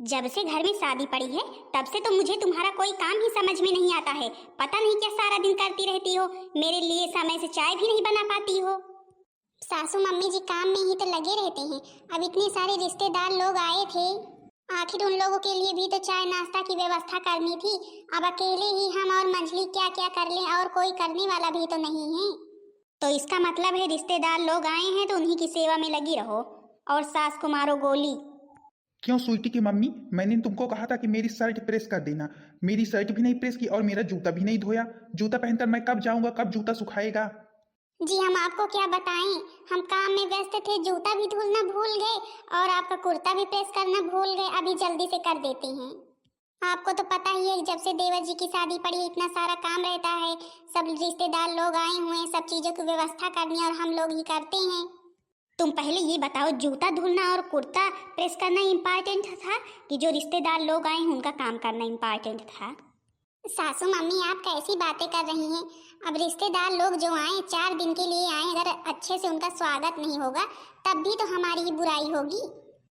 जब से घर में शादी पड़ी है तब से तो मुझे तुम्हारा कोई काम ही समझ में नहीं आता है। पता नहीं क्या सारा दिन करती रहती हो, मेरे लिए समय से चाय भी नहीं बना पाती हो। सासू मम्मी जी काम में ही तो लगे रहते हैं। अब इतने सारे रिश्तेदार लोग आए थे, आखिर उन लोगों के लिए भी तो चाय नाश्ता की व्यवस्था करनी थी। अब अकेले ही हम और मंझली क्या क्या कर लें, और कोई करने वाला भी तो नहीं है। तो इसका मतलब है रिश्तेदार लोग आए हैं तो उन्हीं की सेवा में लगी रहो और सास को मारो गोली। क्यों स्वीटी की मम्मी, मैंने तुमको कहा था कि मेरी शर्ट प्रेस कर देना। मेरी शर्ट भी नहीं प्रेस की और मेरा जूता भी नहीं धोया। जूता पहनकर मैं कब जाऊंगा, कब जूता सुखाएगा? जी हम आपको क्या बताएं, हम काम में व्यस्त थे, जूता भी धुलना भूल गए और आपका कुर्ता भी प्रेस करना भूल गए। अभी जल्दी से कर देते हैं। आपको तो पता ही है, जब से देवर जी की शादी पड़ी इतना सारा काम रहता है, सब रिश्तेदार लोग आए हुए हैं, सब चीजों की व्यवस्था करनी है और हम लोग ही करते हैं। तुम पहले ये बताओ, जूता धुलना और कुर्ता प्रेस करना इम्पोर्टेंट था कि जो रिश्तेदार लोग आए हैं उनका काम करना इम्पोर्टेंट था? सासू मम्मी आप कैसी बातें कर रही हैं? अब रिश्तेदार लोग जो आए 4 दिन के लिए आए, अगर अच्छे से उनका स्वागत नहीं होगा तब भी तो हमारी ही बुराई होगी।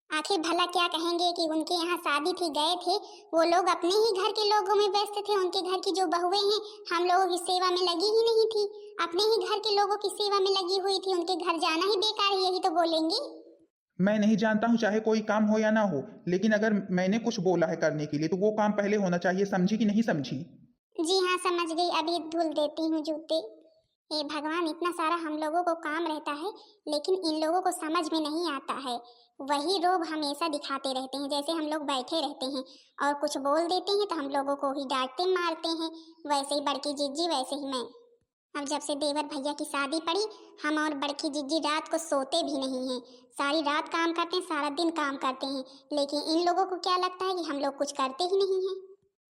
आखिर भला क्या कहेंगे कि उनके यहाँ शादी थी, गए थे, वो लोग अपने ही घर के लोगों में व्यस्त थे। उनके घर की जो बहुएं हैं हम लोगों की सेवा में लगी ही नहीं थी, अपने ही घर के लोगों की सेवा में लगी हुई थी। उनके घर जाना ही बेकार है, यही तो बोलेंगी। मैं नहीं जानता हूँ चाहे कोई काम हो या ना हो, लेकिन अगर मैंने कुछ बोला है करने के लिए तो वो काम पहले होना चाहिए। समझी कि नहीं समझी? जी हाँ समझ गई, अभी धुल देती हूँ जूते। हे भगवान, इतना सारा हम लोगों को काम रहता है लेकिन इन लोगों को समझ में नहीं आता है। वही रोब हमेशा दिखाते रहते हैं, जैसे हम लोग बैठे रहते हैं और कुछ बोल देते हैं तो हम लोगों को ही डांटते मारते हैं। वैसे ही बड़की जिज्जी, वैसे ही मैं। अब जब से देवर भैया की शादी पड़ी, हम और बड़की जिज्जी रात को सोते भी नहीं हैं। सारी रात काम करते हैं, सारा दिन काम करते हैं, लेकिन इन लोगों को क्या लगता है कि हम लोग कुछ करते ही नहीं हैं।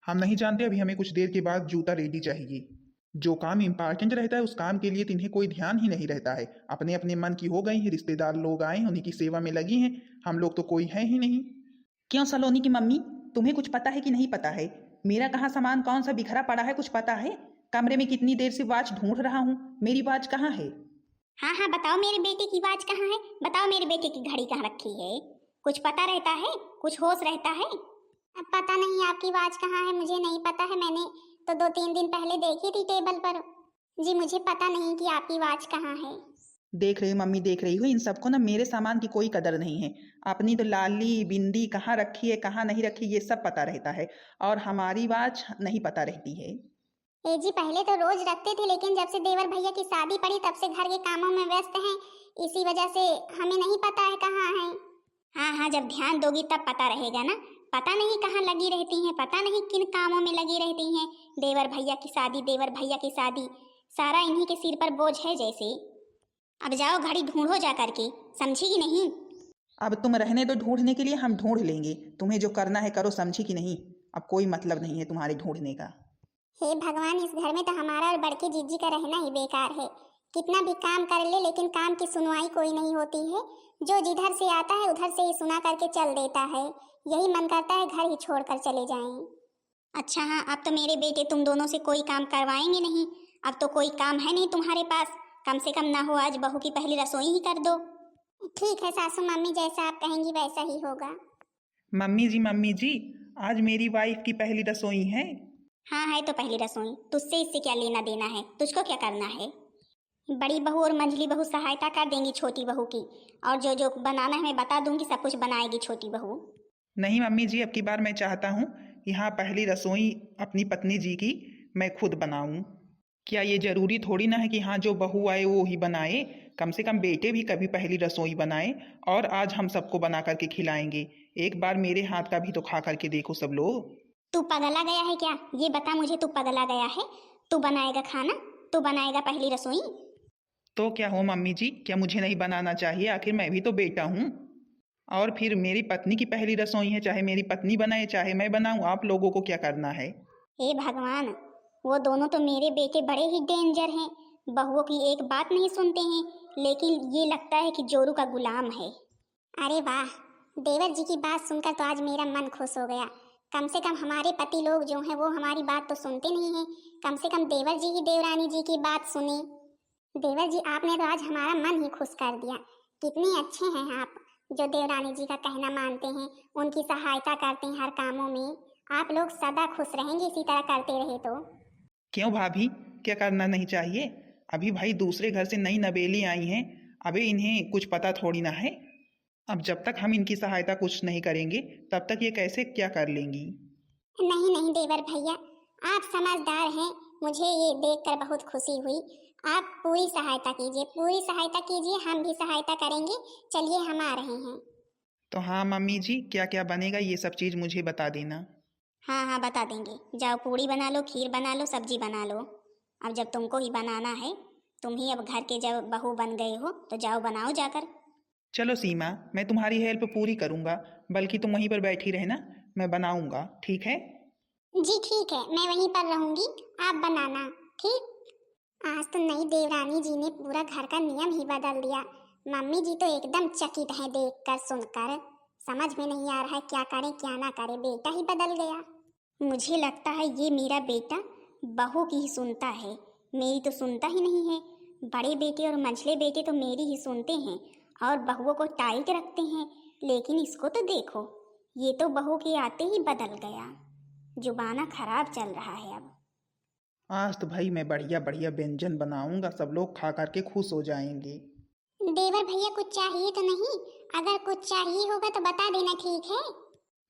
हम नहीं जानते, अभी हमें कुछ देर के बाद जूता रेडी चाहिए। जो काम इम्पोर्टेंट रहता है उस काम के लिए तो इन्हें कोई ध्यान ही नहीं रहता है। अपने अपने मन की हो गई है, रिश्तेदार लोग आए हैं उन्हीं की सेवा में लगी हैं, हम लोग तो कोई है ही नहीं। क्यों सलोनी की मम्मी, तुम्हें कुछ पता है कि नहीं पता है? मेरा कहाँ सामान कौन सा बिखरा पड़ा है, कुछ पता है? कमरे में कितनी देर से वॉच ढूंढ रहा हूँ, मेरी वॉच कहाँ है? हाँ हाँ बताओ, मेरे बेटे की वाच कहाँ है? बताओ मेरे बेटे की घड़ी कहाँ रखी है? कुछ पता रहता है, कुछ होश रहता है? अब पता नहीं आपकी वाच कहाँ है, मुझे नहीं पता है। मैंने तो 2-3 दिन पहले देखी थी टेबल पर। जी मुझे पता नहीं कि आपकी वाच कहाँ है। देख रही हूँ मम्मी, देख रही हूँ। इन सबको ना मेरे सामान की कोई कदर नहीं है। अपनी तो लाली बिंदी कहाँ रखी है कहाँ नहीं रखी ये सब पता रहता है, और हमारी वॉच नहीं पता रहती है। ए जी पहले तो रोज रखते थे, लेकिन जब से देवर भैया की शादी पड़ी तब से घर के कामों में व्यस्त हैं, इसी वजह से हमें नहीं पता है कहाँ है। हाँ हाँ, जब ध्यान दोगी तब पता रहेगा ना। पता नहीं कहाँ लगी रहती हैं, पता नहीं किन कामों में लगी रहती हैं। देवर भैया की शादी, देवर भैया की शादी, सारा इन्हीं के सिर पर बोझ है जैसे। अब जाओ घड़ी ढूंढो जा करके, समझी कि नहीं? अब तुम रहने दो ढूंढने के लिए, हम ढूंढ लेंगे। तुम्हें जो करना है करो, समझी कि नहीं? अब कोई मतलब नहीं है तुम्हारे ढूंढने का। हे भगवान, इस घर में तो हमारा और बड़की जीजी का रहना ही बेकार है। कितना भी काम कर ले लेकिन काम की सुनवाई कोई नहीं होती है। जो जिधर से आता है उधर से ही सुना करके चल देता है। यही मन करता है घर ही छोड़कर चले जाएं। अच्छा हाँ, अब तो मेरे बेटे तुम दोनों से कोई काम करवाएंगे नहीं। अब तो कोई काम है नहीं तुम्हारे पास, कम से कम ना हो आज बहू की पहली रसोई ही कर दो। ठीक है सासू मम्मी, जैसा आप कहेंगी वैसा ही होगा। मम्मी जी, आज मेरी वाइफ की पहली रसोई है। हाँ है तो पहली रसोई, तुझसे इससे क्या लेना देना है? तुझको क्या करना है? बड़ी बहू और मंझली बहू सहायता कर देंगी छोटी बहू की, और जो जो बनाना है मैं बता दूंगी, सब कुछ बनाएगी छोटी बहू। नहीं मम्मी जी, अब की बार मैं चाहता हूँ यहाँ पहली रसोई अपनी पत्नी जी की मैं खुद बनाऊँ। क्या ये जरूरी थोड़ी ना है कि हाँ जो बहू आए वो ही बनाए? कम से कम बेटे भी कभी पहली रसोई बनाए, और आज हम सबको बना करके खिलाएंगे। एक बार मेरे हाथ का भी तो खा करके देखो सब लोग। तू पगला गया है क्या? ये बता मुझे, तू पगला गया है? तू बनाएगा खाना, तू बनाएगा पहली रसोई? तो क्या हो मम्मी जी, क्या मुझे नहीं बनाना चाहिए? आखिर मैं भी तो बेटा हूँ। और फिर मेरी पत्नी की पहली रसोई है, चाहे मेरी पत्नी बनाए चाहे मैं बनाऊँ, आप लोगों को क्या करना है? हे भगवान, वो दोनों तो मेरे बेटे बड़े ही डेंजर हैं। बहुओं की एक बात नहीं सुनते हैं, लेकिन ये लगता है कि जोरू का गुलाम है। अरे वाह, देवर जी की बात सुनकर तो आज मेरा मन खुश हो गया। कम से कम हमारे पति लोग जो हैं वो हमारी बात तो सुनते नहीं हैं। कम से कम देवर जी की, देवरानी जी की बात सुनी। देवर जी आपने तो आज हमारा मन ही खुश कर दिया। कितने अच्छे हैं आप, जो देवरानी जी का कहना मानते हैं, उनकी सहायता करते हैं हर कामों में। आप लोग सदा खुश रहेंगे इसी तरह करते रहे तो। क्यों भाभी, क्या करना नहीं चाहिए? अभी भाई दूसरे घर से नई नवेली आई हैं, अभी इन्हें कुछ पता थोड़ी ना है। अब जब तक हम इनकी सहायता कुछ नहीं करेंगे तब तक ये कैसे क्या कर लेंगी? नहीं नहीं देवर भैया, आप समझदार हैं, मुझे ये देखकर बहुत खुशी हुई। आप पूरी सहायता कीजिए, पूरी सहायता कीजिए, हम भी सहायता करेंगे। चलिए हम आ रहे हैं। तो हाँ मम्मी जी, क्या क्या बनेगा ये सब चीज़ मुझे बता देना। हाँ हाँ बता देंगे। जाओ पूड़ी बना लो, खीर बना लो, सब्जी बना लो। अब जब तुमको ही बनाना है, तुम ही अब घर के जब बहू बन गए हो, तो जाओ बनाओ जाकर। चलो सीमा, मैं तुम्हारी हेल्प पूरी करूँगा, बल्कि तुम वहीं पर बैठी रहना, मैं बनाऊँगा, ठीक है? जी ठीक है, मैं वहीं पर रहूंगी, आप बनाना। ठीक। आज तो नई देवरानी जी ने पूरा घर का नियम ही बदल दिया। मम्मी जी तो एकदम चकित है देखकर सुनकर। समझ में नहीं आ रहा है क्या करें क्या ना करें, बेटा ही बदल गया। मुझे लगता है ये मेरा बेटा बहू की ही सुनता है, मेरी तो सुनता ही नहीं है। बड़े बेटे और मंझले बेटे तो मेरी ही सुनते हैं और बहुओं को टाइट रखते हैं, लेकिन इसको तो देखो, ये तो बहू के आते ही बदल गया। जुबाना खराब चल रहा है अब। आज तो भाई मैं बढ़िया बढ़िया व्यंजन बनाऊँगा, सब लोग खा करके खुश हो जाएंगे। देवर भैया कुछ चाहिए तो नहीं? अगर कुछ चाहिए होगा तो बता देना, ठीक है?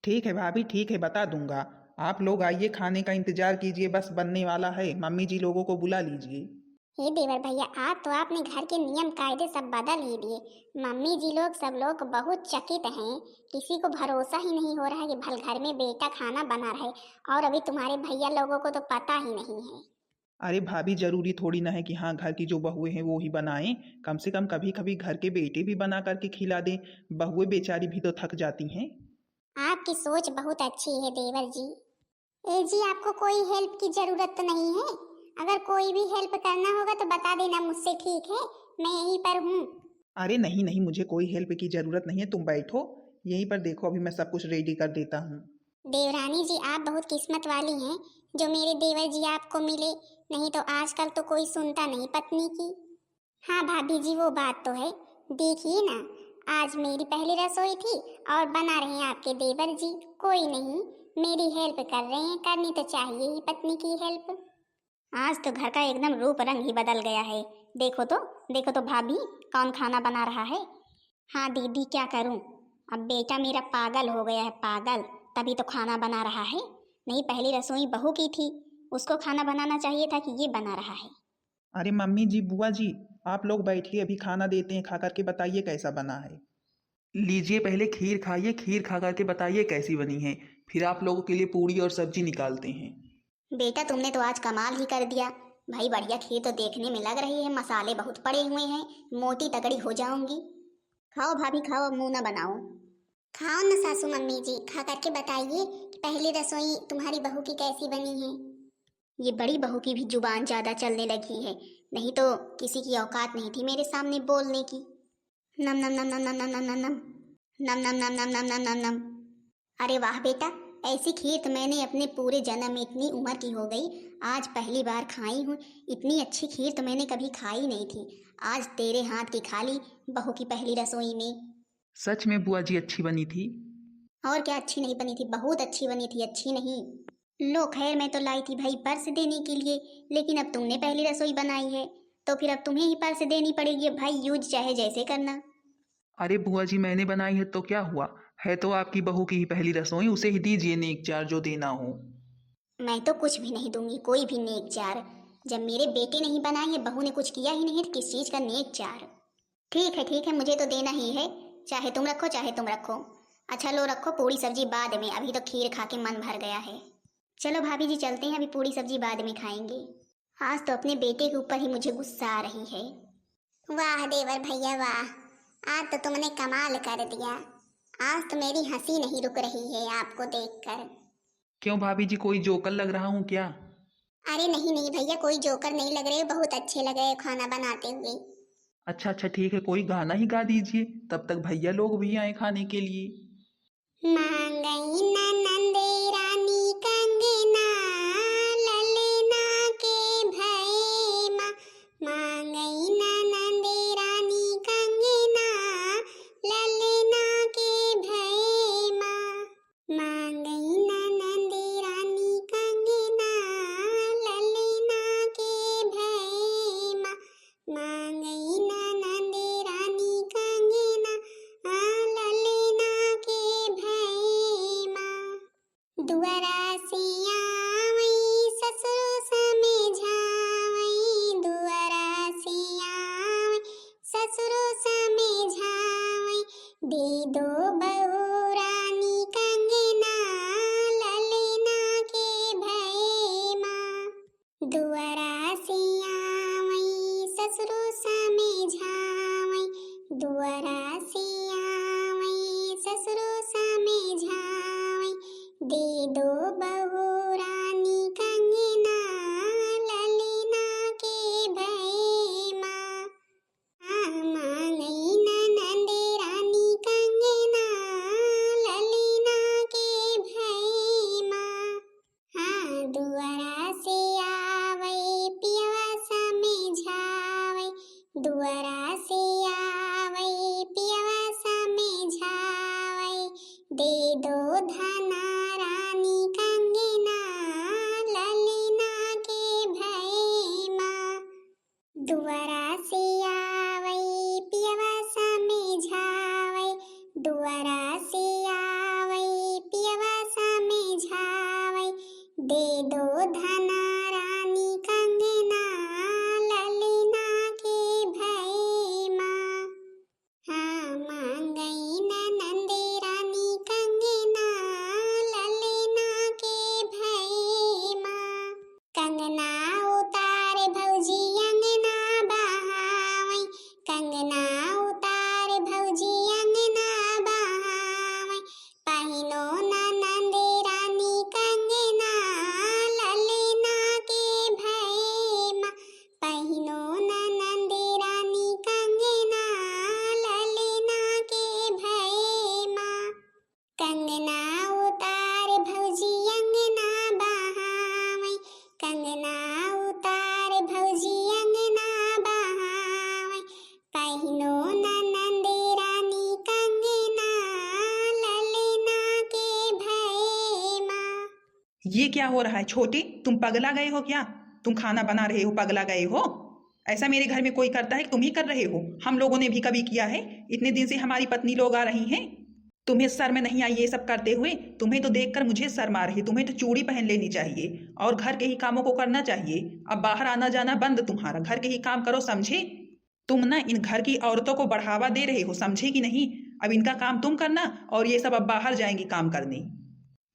ठीक है भाभी, ठीक है, बता दूंगा। आप लोग आइए, खाने का इंतजार कीजिए, बस बनने वाला है। मम्मी जी लोगों को बुला लीजिए। हे देवर भैया, आज तो आपने घर के नियम कायदे सब बदल ही दिए। मम्मी जी लोग सब लोग बहुत चकित हैं। किसी को भरोसा ही नहीं हो रहा है कि भल घर में बेटा खाना बना रहे, और अभी तुम्हारे भैया लोगों को तो पता ही नहीं है। अरे भाभी, जरूरी थोड़ी ना है कि हाँ घर की जो बहुएं हैं वो ही बनाएं। कम से कम कभी कभी घर के बेटे भी बना करके खिला दें। बहुएं बेचारी भी तो थक जाती हैं। आपकी सोच बहुत अच्छी है देवर जी। ए जी, आपको कोई हेल्प की जरूरत तो नहीं है? अगर कोई भी हेल्प करना होगा तो बता देना मुझसे, ठीक है? मैं यहीं पर हूँ। अरे नहीं नहीं, मुझे कोई हेल्प की जरूरत नहीं है, तुम बैठो यहीं पर, देखो अभी मैं सब कुछ रेडी कर देता हूँ। देवरानी जी, आप बहुत किस्मत वाली हैं जो मेरे देवर जी आपको मिले, नहीं तो आजकल तो कोई सुनता नहीं पत्नी की। हाँ भाभी जी, वो बात तो है। देखिए ना, आज मेरी पहली रसोई थी और बना रहे हैं आपके देवर जी। कोई नहीं, मेरी हेल्प कर रहे हैं, करनी तो चाहिए ही पत्नी की हेल्प। आज तो घर का एकदम रूप रंग ही बदल गया है। देखो तो, देखो तो भाभी, कौन खाना बना रहा है। हाँ दीदी, क्या करूं, अब बेटा मेरा पागल हो गया है, पागल, तभी तो खाना बना रहा है। नहीं, पहली रसोई बहू की थी, उसको खाना बनाना चाहिए था कि ये बना रहा है। अरे मम्मी जी, बुआ जी, आप लोग बैठिए, अभी खाना देते हैं, खा करके बताइए कैसा बना है। लीजिए पहले खीर खाइए, खीर खा करके बताइए कैसी बनी है, फिर आप लोगों के लिए पूड़ी और सब्जी निकालते हैं। बेटा तुमने तो आज कमाल ही कर दिया भाई, बढ़िया खीर तो देखने में लग रही है, मसाले बहुत पड़े हुए हैं, मोटी तगड़ी हो जाऊंगी। खाओ भाभी खाओ, मुंह ना बनाओ। खाओ न सासू मम्मी जी, खा करके बताइए कि पहली रसोई तुम्हारी बहू की कैसी बनी है। ये बड़ी बहू की भी जुबान ज्यादा चलने लगी है, नहीं तो किसी की औकात नहीं थी मेरे सामने बोलने की। नम नम नम नम नम नम नम नम नम नम नम नम नम नम नम। अरे वाह बेटा, ऐसी खीर तो मैंने अपने पूरे जन्म में, इतनी उम्र की हो गई, आज पहली बार खाई हूँ। इतनी अच्छी खीर तो मैंने कभी खाई नहीं थी, आज तेरे हाथ की खा ली बहू की पहली रसोई में। सच में बुआ जी अच्छी बनी थी? और क्या अच्छी नहीं बनी थी, बहुत अच्छी बनी थी, अच्छी नहीं। लो खैर, मैं तो लाई थी भाई पर्स देने के लिए, लेकिन अब तुमने पहली रसोई बनाई है तो फिर अब तुम्हें ही पर्स देनी पड़ेगी भाई, यूज चाहे जैसे करना। अरे बुआ जी, मैंने बनाई है तो क्या हुआ, है तो आपकी बहू की ही पहली रसोई, उसे ही दीजिए नेक चार जो देना हो। मैं तो कुछ भी नहीं दूंगी, कोई भी नेक चार। जब मेरे बेटे ने ही बनाई है, बहू ने कुछ किया ही नहीं है, तो किस चीज का नेक चार। ठीक है, मुझे तो देना ही है, चाहे तुम रखो चाहे तुम रखो। अच्छा लो रखो, पूरी सब्जी बाद में, अभी तो खीर खा के मन भर गया है। चलो भाभी जी चलते हैं, अभी पूरी सब्जी बाद में खाएंगे। आज तो अपने बेटे के ऊपर ही मुझे गुस्सा आ रही है। वाह देवर भैया वाह, आज तो तुमने कमाल कर दिया। आज तो मेरी हंसी नहीं रुक रही है आपको देखकर। क्यों भाभी जी, कोई जोकर लग रहा हूँ क्या? अरे नहीं नहीं भैया, कोई जोकर नहीं लग रहे, बहुत अच्छे लग रहे खाना बनाते हुए। अच्छा अच्छा ठीक है, कोई गाना ही गा दीजिए, तब तक भैया लोग भी आए खाने के लिए। मांगई ननंदे रानी कंगना, ललना के भये माँ। मांगई ननंदे रानी कंगना, ललना दुआरा से आवई ससुर समझावई, दुआरा से आवई ससुर समझावई, दे दो बहू रानी कंगना ललना के भय माँ। दुआरा से आवई ससुर समझावई, दुआरा से आवई ससुर समझावई, दे दो बहू रानी कंगना ललना के भय माँ। मांगई ननद रानी कंगना ललना के भय माँ। हाँ दुआरा से आवई पियवा समझावई, दुआरा से आवई पियवा समझावई, दे दो धना रानी कंगना ललना के भय माँ। दुआरा से आवई पियवा समझावई, दुआरा से आवई पियवा समझावई, दे दो धना रानी कंगना ललना के भय माँ। हाँ मांगई ननद रानी कंगना ललना के भय माँ। कंगना उतार भौजी अंगना बहावई, कंगना उतार भौजी अंगना बहावई, पहिनो ननद रानी कंगना ललना के भय माँ। पहिनो ननद रानी कंगना ललना के भय माँ। कंगना उतार भौजी अंगना बहावई, कंगना उतार भौजी अंगना बहावई, पहिनो ननद रानी कंगना ललना के भय माँ। ये क्या हो रहा है छोटी? तुम पगला गए हो क्या? तुम खाना बना रहे हो, पगला गए हो? ऐसा मेरे घर में कोई करता है कि तुम ही कर रहे हो? हम लोगों ने भी कभी किया है? इतने दिन से हमारी पत्नी लोग आ रही हैं, तुम्हें शर्म नहीं आई ये सब करते हुए? तुम्हें तो देखकर मुझे शर्म आ रही। तुम्हें तो चूड़ी पहन लेनी चाहिए और घर के ही कामों को करना चाहिए। अब बाहर आना जाना बंद तुम्हारा, घर के ही काम करो, समझे? तुम ना इन घर की औरतों को बढ़ावा दे रहे हो, समझे कि नहीं? अब इनका काम तुम करना और ये सब अब बाहर जाएंगी काम करने।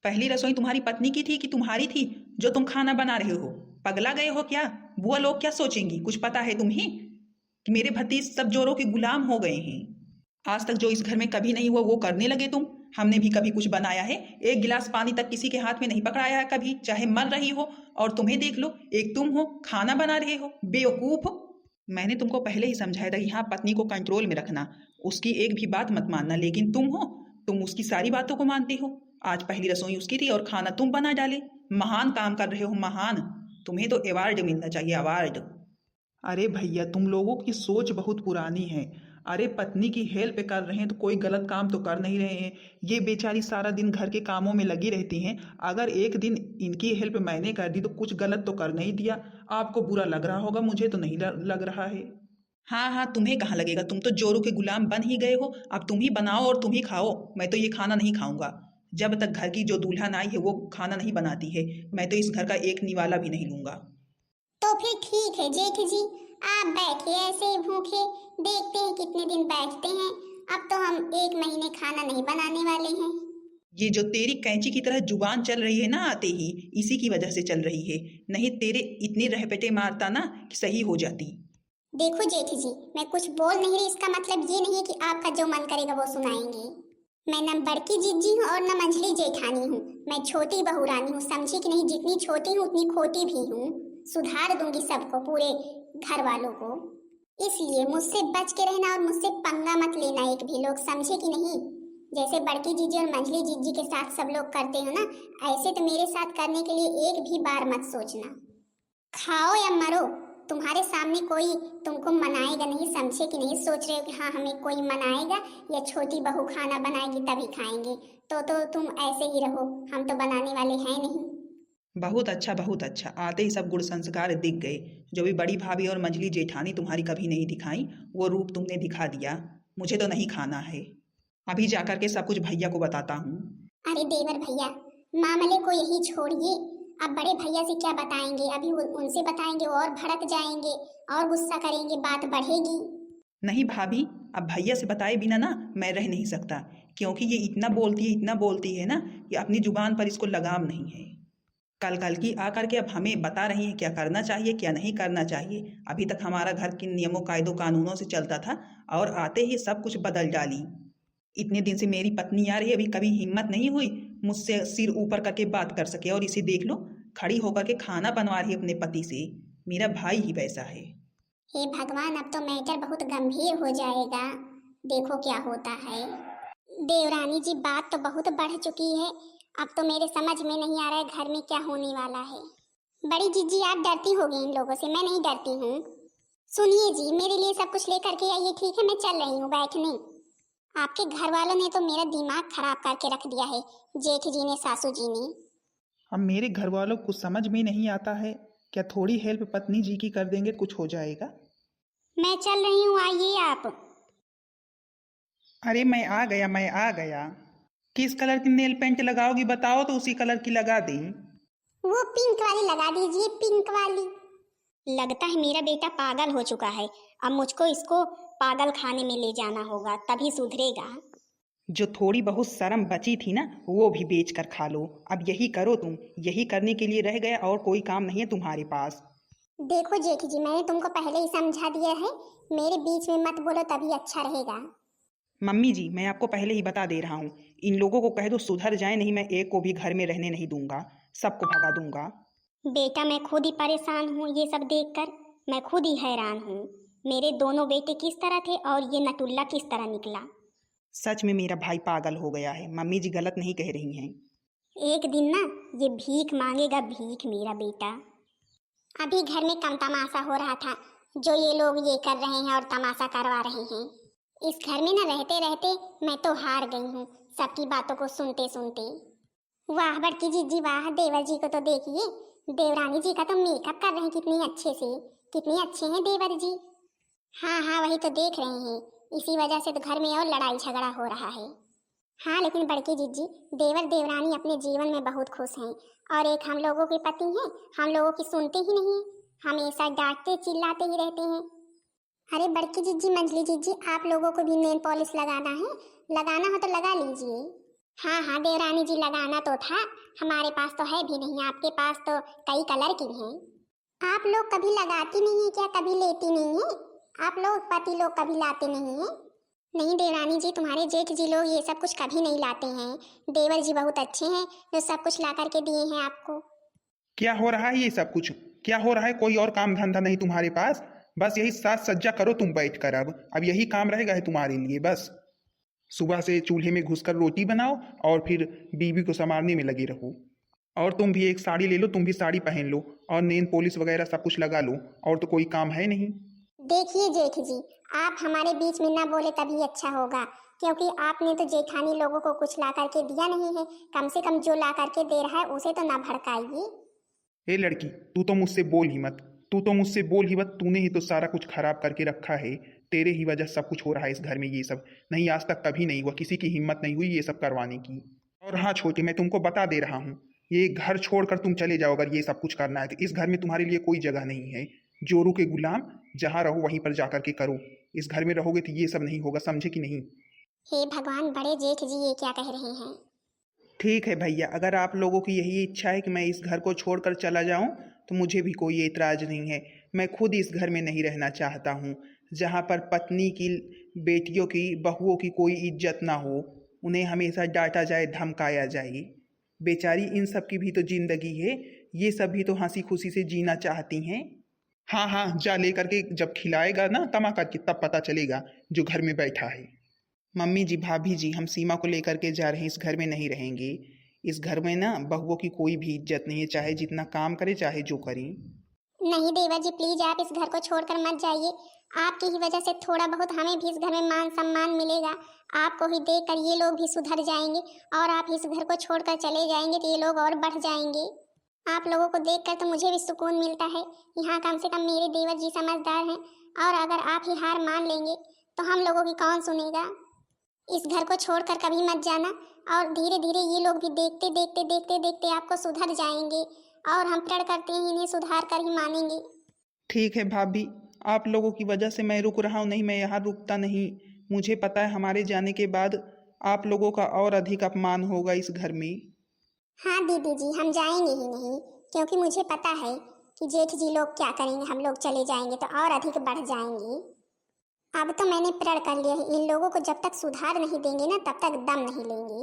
पहली रसोई तुम्हारी पत्नी की थी कि तुम्हारी थी जो तुम खाना बना रहे हो? पगला गए हो क्या? बुआ लोग क्या सोचेंगी? कुछ पता है तुम्हें कि मेरे भतीज सब जोरों के गुलाम हो गए हैं? आज तक जो इस घर में कभी नहीं हुआ वो करने लगे तुम। हमने भी कभी कुछ बनाया है? एक गिलास पानी तक किसी के हाथ में नहीं पकड़ाया है कभी, चाहे मर रही हो। और तुम्हें देख लो, एक तुम हो खाना बना रहे हो, बेवकूफ। मैंने तुमको पहले ही समझाया था कि हाँ पत्नी को कंट्रोल में रखना, उसकी एक भी बात मत मानना, लेकिन तुम हो, तुम उसकी सारी बातों को मानती हो। आज पहली रसोई उसकी थी और खाना तुम बना डाले। महान काम कर रहे हो, महान। तुम्हें तो अवार्ड मिलना चाहिए, अवार्ड। अरे भैया तुम लोगों की सोच बहुत पुरानी है। अरे पत्नी की हेल्प कर रहे हैं तो कोई गलत काम तो कर नहीं रहे हैं। ये बेचारी सारा दिन घर के कामों में लगी रहती हैं। अगर एक दिन इनकी हेल्प मैंने कर दी तो कुछ गलत तो कर नहीं दिया। आपको बुरा लग रहा होगा, मुझे तो नहीं लग रहा है। हाँ हाँ, तुम्हें कहाँ लगेगा? तुम तो जोरू के गुलाम बन ही गए हो। अब तुम ही बनाओ और तुम ही खाओ। मैं तो ये खाना नहीं खाऊंगा। जब तक घर की जो दुल्हन आई है वो खाना नहीं बनाती है, मैं तो इस घर का एक निवाला भी नहीं लूंगा। तो फिर ठीक है जेठ जी, आप बैठिए ऐसे ही भूखे, देखते हैं कितने दिन बैठते हैं। अब तो हम 1 महीने खाना नहीं बनाने वाले हैं। ये जो तेरी कैंची की तरह जुबान चल रही है ना आते ही, इसी की वजह से चल रही है। नहीं तेरे इतने रहपटे मारता ना कि सही हो जाती। देखो जेठ जी, मैं कुछ बोल नहीं रही, इसका मतलब ये नहीं है कि आपका जो मन करेगा वो सुनाएंगे। मैं न बड़की जीजी हूँ और न मंझली जेठानी हूँ, मैं छोटी बहू रानी हूँ, समझी कि नहीं? जितनी छोटी हूँ उतनी खोटी भी हूँ। सुधार दूंगी सबको, पूरे घर वालों को। इसलिए मुझसे बच के रहना और मुझसे पंगा मत लेना एक भी लोग, समझे कि नहीं? जैसे बड़की जीजी और मंझली जीजी के साथ सब लोग करते हो ना, ऐसे तो मेरे साथ करने के लिए एक भी बार मत सोचना। खाओ या मरो, तुम्हारे सामने कोई तुमको मनाएगा नहीं, समझे कि नहीं? सोच रहे हो कि हाँ हमें कोई मनाएगा या छोटी बहू खाना बनाएगी तभी खाएंगे, तो तुम ऐसे ही रहो, हम तो बनाने वाले हैं नहीं। बहुत अच्छा, बहुत अच्छा। आते ही सब गुण संस्कार दिख गए। जो भी बड़ी भाभी और मंझली जेठानी तुम्हारी कभी नहीं दिखाई, वो रूप तुमने दिखा दिया। मुझे तो नहीं खाना है। अभी जाकर के सब कुछ भैया को बताता हूँ। अरे देवर भैया, मामले को यही छोड़िए, अब बड़े भैया से क्या बताएंगे? अभी उनसे बताएंगे और भड़क जाएंगे और गुस्सा करेंगे, बात बढ़ेगी। नहीं भाभी, अब भैया से बताए बिना ना मैं रह नहीं सकता, क्योंकि ये इतना बोलती है ना कि अपनी जुबान पर इसको लगाम नहीं है। कल की आकर के अब हमें बता रही है क्या करना चाहिए क्या नहीं करना चाहिए। अभी तक हमारा घर किन नियमों कायदों कानूनों से चलता था और आते ही सब कुछ बदल डाली। इतने दिन से मेरी पत्नी आ रही है, अभी कभी हिम्मत नहीं हुई मुझसे सिर ऊपर करके बात कर सके, और इसे देख लो खड़ी होकर के खाना बनवा रही है अपने पति से। मेरा भाई ही वैसा है। हे भगवान, अब तो मैटर बहुत गंभीर हो जाएगा, देखो क्या होता है। देवरानी जी, बात तो बहुत बढ़ चुकी है, अब तो मेरे समझ में नहीं आ रहा है घर में क्या होने वाला है। बड़ी जीजी, आप डरती होगी इन लोगों से, मैं नहीं डरती हूँ। सुनिए जी, मेरे लिए सब कुछ लेकर के आइए, ठीक है? मैं चल रही हूँ बैठने। आपके घर वालों ने तो मेरा दिमाग खराब करके रख दिया है, जेठ जी ने, सासू जी ने। अब मेरे घर वालों को समझ में नहीं आता है, क्या थोड़ी हेल्प पत्नी जी की कर देंगे कुछ हो जाएगा? मैं चल रही हूँ, आइए आप। अरे मैं आ गया। किस कलर की नेल पेंट लगाओगी बताओ तो उसी कलर की लगा दें। वो पिंक वाली लगा दीजिए, पिंक वाली। लगता है मेरा बेटा पागल हो चुका है, अब मुझको इसको पागल खाने में ले जाना होगा, तभी सुधरेगा। जो थोड़ी बहुत शर्म बची थी ना वो भी बेच कर खा लो। अब यही करो तुम, यही करने के लिए रह गया और कोई काम नहीं है तुम्हारे पास। देखो जेठ जी, मैंने तुमको पहले ही समझा दिया है, मेरे बीच में मत बोलो, तभी अच्छा रहेगा। मम्मी जी, मैं आपको पहले ही बता दे रहा हूँ, इन लोगों को कह दो सुधर जाए, नहीं मैं एक को भी घर में रहने नहीं दूंगा, सबको भगा दूंगा। बेटा, मैं खुद ही परेशान हूँ, ये सब देखकर मैं खुद ही हैरान हूँ। मेरे दोनों बेटे किस तरह थे और ये नटुल्ला किस तरह निकला। सच में मेरा भाई पागल हो गया है, मम्मी जी गलत नहीं कह रही हैं। एक दिन ना ये भीख मांगेगा, भीख, मेरा बेटा। अभी घर में कम तमाशा हो रहा था, जो ये लोग ये कर रहे हैं और तमाशा करवा रहे हैं। इस घर में ना रहते रहते मैं तो हार गई हूँ, सबकी बातों को सुनते सुनते। वाह बड़की जीजी वाह, देवर जी को तो देखिए, देवरानी जी का तो मेकअप कर रहे हैं कितनी अच्छे से, कितने अच्छे हैं देवर जी। हाँ हाँ, वही तो देख रहे हैं, इसी वजह से तो घर में और लड़ाई झगड़ा हो रहा है। हाँ लेकिन बड़की जीजी, देवर देवरानी अपने जीवन में बहुत खुश हैं, और एक हम लोगों के पति हैं, हम लोगों की सुनते ही नहीं, हमेशा डांटते चिल्लाते ही रहते हैं। अरे बड़की जीजी, मंजली जीजी, आप लोगों को भी नेल पॉलिश लगाना है, लगाना हो तो लगा लीजिए। हाँ हाँ देवरानी जी, लगाना तो था, हमारे पास तो है भी नहीं, आपके पास तो कई कलर की हैं। आप लोग कभी लगाती नहीं है क्या? कभी लेती नहीं है? आप लोग पति लोग कभी लाते नहीं है? नहीं देवरानी जी, तुम्हारे जेठ जी लोग ये सब कुछ कभी नहीं लाते हैं, देवर जी बहुत अच्छे हैं जो सब कुछ ला करके दिए हैं आपको। क्या हो रहा है ये सब कुछ? क्या हो रहा है? कोई और काम धंधा नहीं तुम्हारे पास? बस यही साज सज्जा करो तुम बैठ कर। अब यही काम रहेगा है तुम्हारे लिए। बस सुबह से चूल्हे में घुसकर रोटी बनाओ और फिर बीवी को संभालने में लगे रहो। और तुम भी एक साड़ी ले लो, तुम भी साड़ी पहन लो और नेल पॉलिश वगैरह सब कुछ लगा लो, और तो कोई काम है नहीं। देखिए जेठ जी, आप हमारे बीच में ना बोले तभी अच्छा होगा, क्योंकि आपने तो जेठानी लोगों को कुछ ला करके दिया नहीं है, कम से कम जो ला करके दे रहा है उसे तो ना भड़काइए। ए लड़की, तू तो मुझसे बोल ही मत, तू तो मुझसे बोल ही मत। तूने ही तो सारा कुछ खराब करके रखा है, तेरे ही वजह सब कुछ हो रहा है इस घर में। ये सब नहीं, आज तक कभी नहीं हुआ, किसी की हिम्मत नहीं हुई ये सब करवाने की। और हाँ छोटी, मैं तुमको बता दे रहा हूँ, ये घर छोड़कर तुम चले जाओ अगर ये सब कुछ करना है तो। इस घर में तुम्हारे लिए कोई जगह नहीं है। जोरू के गुलाम, जहाँ रहो वहीं पर जाकर के करो। इस घर में रहोगे तो ये सब नहीं होगा, समझे कि नहीं? हे भगवान, बड़े जेठ जी ये क्या कह रहे हैं? ठीक है भैया, अगर आप लोगों की यही इच्छा है कि मैं इस घर को छोड़कर चला जाऊं तो मुझे भी कोई एतराज़ नहीं है। मैं खुद इस घर में नहीं रहना चाहता हूं, जहां पर पत्नी की, बेटियों की, बहुओं की कोई इज्जत ना हो, उन्हें हमेशा डांटा जाए, धमकाया जाए। बेचारी इन सब की भी तो जिंदगी है, ये सब भी तो हंसी खुशी से जीना चाहती हैं। हाँ हाँ, जा लेकर के जब खिलाएगा ना तमा करके, तब पता चलेगा जो घर में बैठा है। मम्मी जी, भाभी जी, हम सीमा को लेकर के जा रहे हैं, इस घर में नहीं रहेंगे। इस घर में ना बहुओं की कोई भी इज्जत नहीं है, चाहे जितना काम करे चाहे जो करें। नहीं देवर जी, प्लीज आप इस घर को छोड़कर मत जाइए, आपकी ही वजह से थोड़ा बहुत हमें भी इस घर में मान सम्मान मिलेगा। आपको ही देखकर ये लोग भी सुधर जाएंगे, और आप इस घर को छोड़कर चले जाएंगे तो ये लोग और बढ़ जाएंगे। आप लोगों को देखकर तो मुझे भी सुकून मिलता है, यहाँ कम से कम मेरे देवर जी समझदार हैं, और अगर आप ही हार मान लेंगे तो हम लोगों की कौन सुनेगा? इस घर को छोड़कर कभी मत जाना, और धीरे धीरे ये लोग भी देखते देखते देखते देखते आपको सुधर जाएंगे, और हम प्रण करते हैं इन्हें सुधार कर ही मानेंगे। ठीक है भाभी, आप लोगों की वजह से मैं रुक रहा हूँ, नहीं मैं यहाँ रुकता नहीं। मुझे पता है हमारे जाने के बाद आप लोगों का और अधिक अपमान होगा इस घर में। हाँ दीदी जी, हम जाएंगे ही नहीं, क्योंकि मुझे पता है कि जेठ जी लोग क्या करेंगे। हम लोग चले जाएंगे तो और अधिक बढ़ जाएंगे। अब तो मैंने प्रण कर लिया है, इन लोगों को जब तक सुधार नहीं देंगे ना तब तक दम नहीं लेंगे।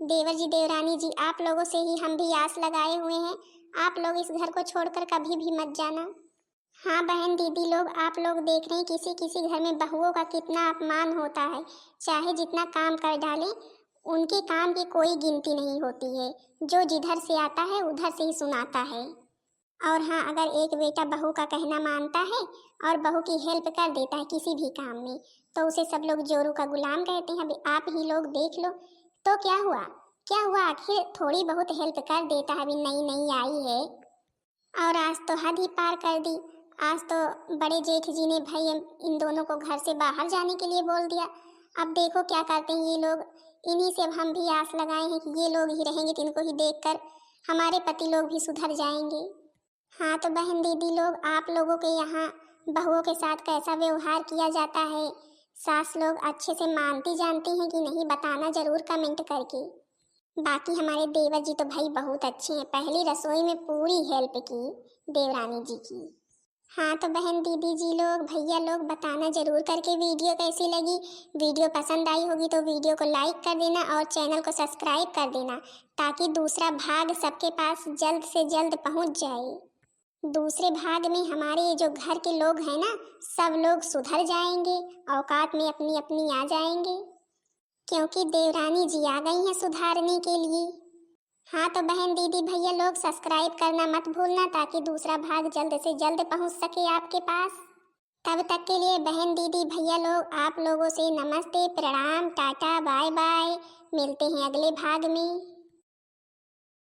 देवर जी, देवरानी जी, आप लोगों से ही हम भी आस लगाए हुए हैं। आप लोग इस घर को छोड़कर कभी भी मत जाना। हाँ बहन दीदी लोग, आप लोग देख रहे हैं किसी किसी घर में बहुओं का कितना अपमान होता है। चाहे जितना काम कर डालें, उनके काम की कोई गिनती नहीं होती है। जो जिधर से आता है उधर से ही सुनाता है। और हाँ, अगर एक बेटा बहू का कहना मानता है और बहू की हेल्प कर देता है किसी भी काम में, तो उसे सब लोग जोरू का गुलाम कहते हैं। अभी आप ही लोग देख लो, तो क्या हुआ, क्या हुआ, आखिर थोड़ी बहुत हेल्प कर देता है। अभी नई नई आई है और आज तो हद ही पार कर दी। आज तो बड़े जेठ जी ने भाई इन दोनों को घर से बाहर जाने के लिए बोल दिया। अब देखो क्या करते हैं ये लोग। इन्हीं से अब हम भी आस लगाए हैं कि ये लोग ही रहेंगे तो इनको ही देखकर हमारे पति लोग भी सुधर जाएंगे। हाँ तो बहन दीदी लोग, आप लोगों के यहाँ बहुओं के साथ कैसा व्यवहार किया जाता है, सास लोग अच्छे से मानती जानती हैं कि नहीं, बताना जरूर कमेंट करके। बाकी हमारे देवर जी तो भाई बहुत अच्छे हैं, पहली रसोई में पूरी हेल्प की देवरानी जी की। हाँ तो बहन दीदी जी लोग, भैया लोग, बताना जरूर करके वीडियो कैसी लगी। वीडियो पसंद आई होगी तो वीडियो को लाइक कर देना और चैनल को सब्सक्राइब कर देना, ताकि दूसरा भाग सबके पास जल्द से जल्द पहुंच जाए। दूसरे भाग में हमारे जो घर के लोग हैं ना, सब लोग सुधर जाएंगे, औकात में अपनी अपनी आ जाएंगे, क्योंकि देवरानी जी आ गई हैं सुधारने के लिए। हाँ तो बहन दीदी भैया लोग, सब्सक्राइब करना मत भूलना, ताकि दूसरा भाग जल्द से जल्द पहुंच सके आपके पास। तब तक के लिए बहन दीदी भैया लोग, आप लोगों से नमस्ते, प्रणाम, टाटा, बाय बाय। मिलते हैं अगले भाग में।